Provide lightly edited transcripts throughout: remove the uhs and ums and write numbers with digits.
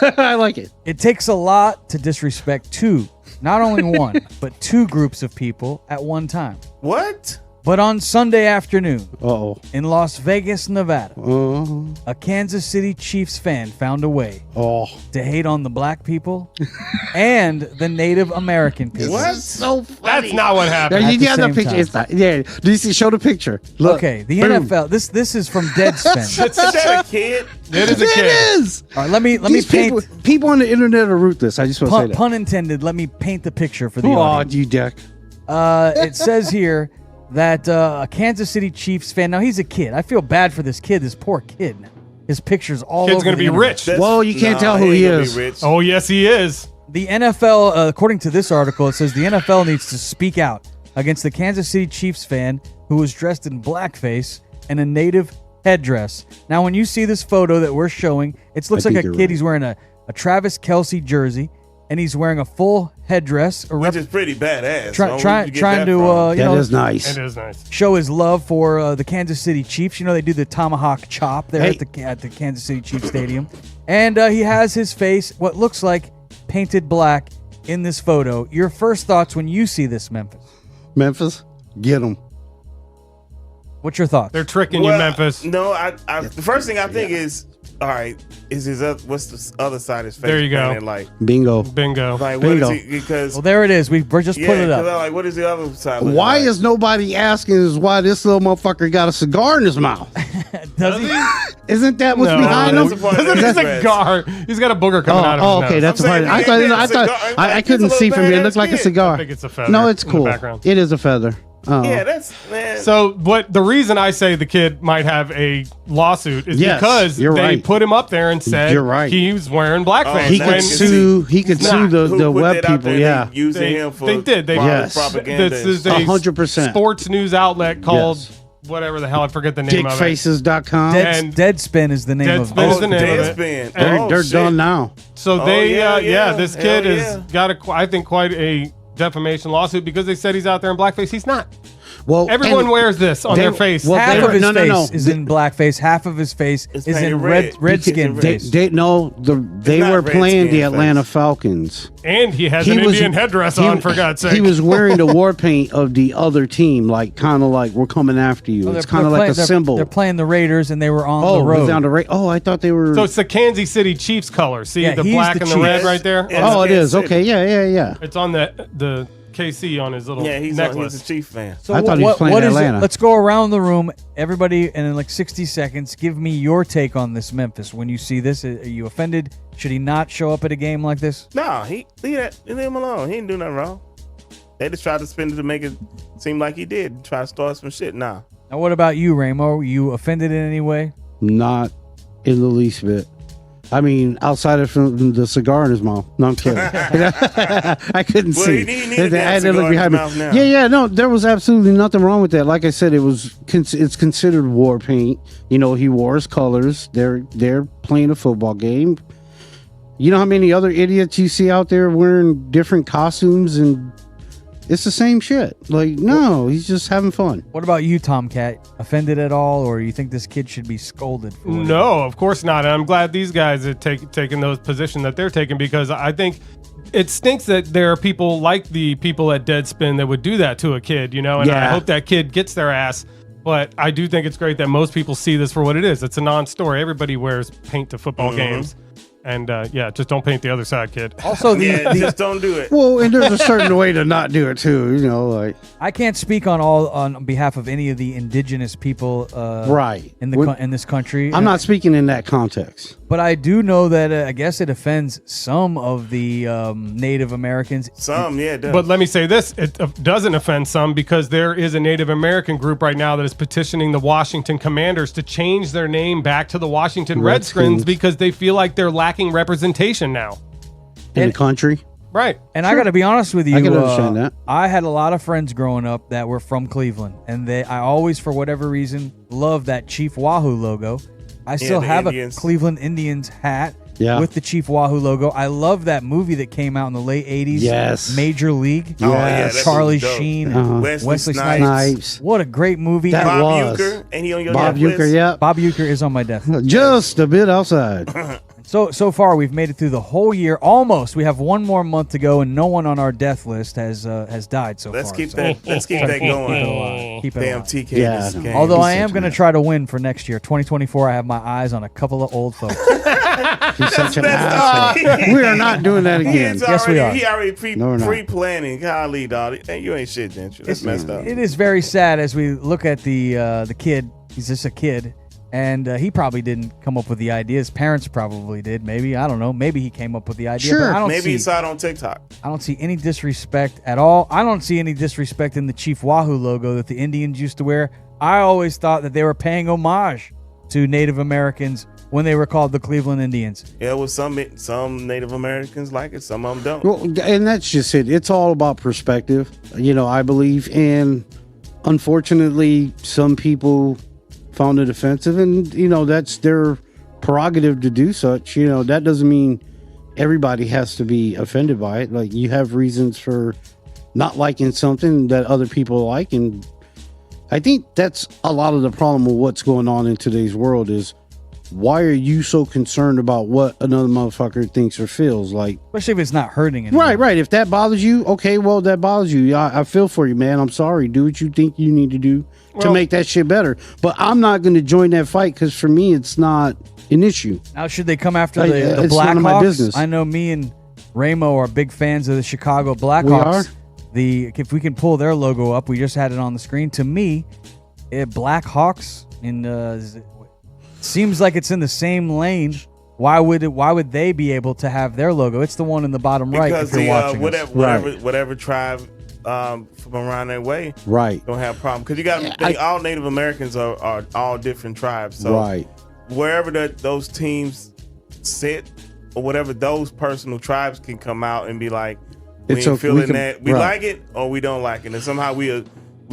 I like it. It takes a lot to disrespect not only one, but two groups of people at one time. What? But on Sunday afternoon, Uh-oh. in Las Vegas, Nevada, Uh-oh. a Kansas City Chiefs fan found a way to hate on the black people and the Native American people. What? So funny. That's not what happened. At You the got the same picture. time. It's not, yeah. Do you see? Show the picture. Look. Okay, the Boom. NFL. This is from Deadspin. Is that a kid? It is a It kid. is. All right, let me These paint. people on the internet are ruthless. I just want to say that. Pun intended. Let me paint the picture for the Oh, audience. you dick. It says here that a Kansas City Chiefs fan. Now he's a kid. I feel bad for this kid. This poor kid. His picture's all Kid's over. gonna the be internet. rich. Well, you can't tell who he ain't gonna is. be rich. Oh, yes, he is. The NFL, according to this article, it says the NFL needs to speak out against the Kansas City Chiefs fan who was dressed in blackface and a native headdress. Now, when you see this photo that we're showing, it looks I like think a you're kid. right. He's wearing a Travis Kelce jersey, and he's wearing a full headdress. Which is pretty badass. I don't know where Trying you get to that from. you That know, is nice. It is nice. show his love for the Kansas City Chiefs. You know, they do the tomahawk chop there Hey. at the Kansas City Chiefs Stadium. And he has his face, what looks like painted black in this photo. Your first thoughts when you see this, Memphis? Memphis, get him. What's your thoughts? They're tricking you, Well, Memphis. No, the first thing I think is, all right, is his what's the other side of his face? There you go. painted Like, Bingo. Bingo. what Bingo. is he? Because Well, there it is. We're just put it up. like, what is the other side? look Why like? is nobody asking us why this little motherfucker got a cigar in his mouth? Does he? Isn't that what's No, behind that's him? the part Look that at his is red. cigar. He's got a booger coming out of his okay, nose. that's I'm the part. saying, I if thought. he had I a thought. cigar, I like, couldn't it's a see little from here. It badass looked like a kid. cigar. I think it's a feather No, it's in the cool. background. It is a feather. Oh. Yeah, that's man. So, what the reason I say the kid might have a lawsuit is Yes, because you're they right. put him up there and said You're right. he was wearing blackface. he now could you can sue. He could sue the Who put web that out people. there Yeah. and using They, him for they did. They Yes. propaganda. This is a 100%. sports news outlet called Yes. whatever the hell I forget the name of it. Dickfaces.com. And- Deadspin is the name of Deadspin it. is the name of it. Deadspin. And They're shit. done now. So they, yeah. this Hell kid yeah. has got I think quite a defamation lawsuit because they said he's out there in blackface. He's not. Well, Everyone and wears this on they- their face. well, Half they of were- his no, face no. is in blackface. Half of his face It's is in painted red. redskin They- face. they not were playing the Redskin Atlanta face. Falcons. and he has an Indian headdress on, for God's sake. He was wearing the war paint of the other team, like kind of like we're coming after you. Well, It's they're kind of like a playing- symbol. They're playing the Raiders, and they were on oh, the it was road. down the right. Oh, I thought they were. So it's the Kansas City Chiefs color. See Yeah, the he's black the and the Chiefs. red right there? Yeah. oh, it Kansas is. City. Okay, yeah. It's on the KC on his little Yeah, he's necklace. a Chief fan. So I thought he was playing what is Atlanta. it? Let's go around the room, everybody, and in like 60 seconds, give me your take on this Memphis. When you see this, are you offended? Should he not show up at a game like this? Nah, leave him alone. He didn't do nothing wrong. They just tried to spin it to make it seem like he did. Try to start some shit. Nah. Now, what about you, Ramo? You offended in any way? Not in the least bit. I mean, outside of from the cigar in his mouth. No, I'm kidding. I couldn't Well, see. he needed I that had to cigar look in his behind me. mouth now. Yeah. No, there was absolutely nothing wrong with that. Like I said, it's considered war paint. You know, he wore his colors. They're playing a football game. You know how many other idiots you see out there wearing different costumes, and it's the same shit. Like, no, he's just having fun. What about you, Tomcat? Offended at all, or you think this kid should be scolded? For it? No, of course not. And I'm glad these guys are taking those positions that they're taking because I think it stinks that there are people like the people at Deadspin that would do that to a kid, you know, and I Yeah. hope that kid gets their ass. But I do think it's great that most people see this for what it is. It's a non-story. Everybody wears paint to football games. And just don't paint the other side, kid. Also, Just don't do it. Well, and there's a certain way to not do it too. You know, like I can't speak on behalf of any of the indigenous people, right in in this country. I'm not speaking in that context. but I do know that I guess it offends some of the Native Americans. Some, yeah, it does. But let me say this, it doesn't offend some because there is a Native American group right now that is petitioning the Washington Commanders to change their name back to the Washington Redskins because they feel like they're lacking representation now. In the country. Right. And I got to be honest with you, I can understand that. I had a lot of friends growing up that were from Cleveland, and I always, for whatever reason, loved that Chief Wahoo logo. I still the have Indians. a Cleveland Indians hat Yeah. with the Chief Wahoo logo. I love that movie that came out in the late 80s. Yes. Major League. Oh, yeah, Yes. that Charlie was dope. Sheen. Uh-huh. And Wesley Wesley Snipes. Snipes. What a great movie. That Bob was. Uecker, and he on your Bob Netflix? Uecker, yeah. Bob Uecker is on my death. Just a bit outside. So far, we've made it through the whole year. Almost. We have one more month to go, and no one on our death list has died so Let's far. keep So that. Let's keep that keep it going. alive. Keep it Damn alive. TK. Yeah, this game. Although I He's am such going to an try to win for next year, 2024. I have my eyes on a couple of old folks. He's such an That's asshole. We are not doing that again. Yes, we are. He already No, we're not. pre-planning. Golly, dog. Hey, you ain't shit, Gentry. That's messed up. It is very sad as we look at the kid. He's just a kid, and he probably didn't come up with the idea. His parents probably did. Maybe, I don't know. Maybe he came up with the idea. Sure. But I don't Maybe he see, saw it on TikTok. I don't see any disrespect at all. I don't see any disrespect in the Chief Wahoo logo that the Indians used to wear. I always thought that they were paying homage to Native Americans when they were called the Cleveland Indians. Yeah, well, some Native Americans like it. Some of them don't. Well, and that's just it. It's all about perspective. I believe, and unfortunately, some people found it offensive, and that's their prerogative to do such. That doesn't mean everybody has to be offended by it. Like, you have reasons for not liking something that other people like, and I think that's a lot of the problem with what's going on in today's world is, why are you so concerned about what another motherfucker thinks or feels? Like, Especially if it's not hurting anyone. right. If that bothers you, okay, well, that bothers you. I feel for you, man. I'm sorry. Do what you think you need to do to Well- make that shit better. But I'm not going to join that fight because for me, it's not an issue. Now, should they come after Like, the it's none of my Blackhawks? business. I know me and Ramo are big fans of the Chicago Blackhawks. We are? If we can pull their logo up, we just had it on the screen. To me, Blackhawks seems like it's in the same lane. Why would they be able to have their logo? It's the one in the bottom right. Because If you're watching us. whatever tribe from around that way Right. don't have a problem. Because you got to think all Native Americans are all different tribes. So Right. wherever those teams sit or whatever, those personal tribes can come out and be like, we It's ain't okay, feeling we can- that. We right. like it or we don't like it. And somehow we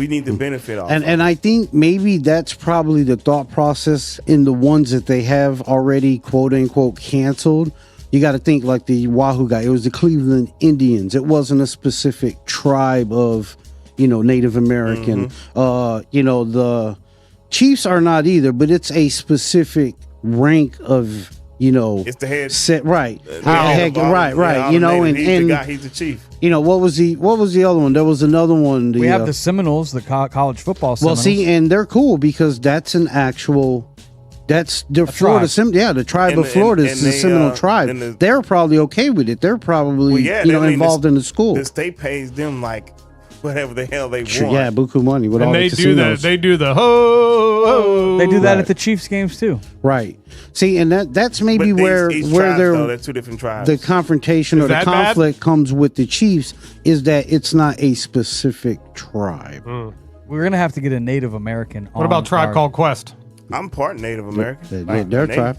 need to benefit off of it. And I think maybe that's probably the thought process in the ones that they have already quote unquote canceled. You got to think like the Wahoo guy. It was the Cleveland Indians. It wasn't a specific tribe of, Native American. The Chiefs are not either, but it's a specific rank of, it's the head. set right. the head of all- Right. all the Native- he's the and guy, he's the chief. what was the other one? There was another one. we have the Seminoles, the college football well, Seminoles. see, and they're cool because that's an actual. That's the Florida tribe. the tribe And of Florida is and the they, Seminole and tribe. the- They're probably okay with it. They're probably involved in the school. The state pays them like whatever the hell they Sure, want. yeah, buku money with all And the they do casinos. They do the ho ho. They do that Right. at the Chiefs games too. Right. See, and that's But maybe where each tribes, they're though, they're two different tribes. the confrontation Is or the that bad? conflict comes with the Chiefs is that it's not a specific tribe. We're gonna have to get a Native American. What about Tribe Called Quest? I'm part Native American. Their Native. tribe.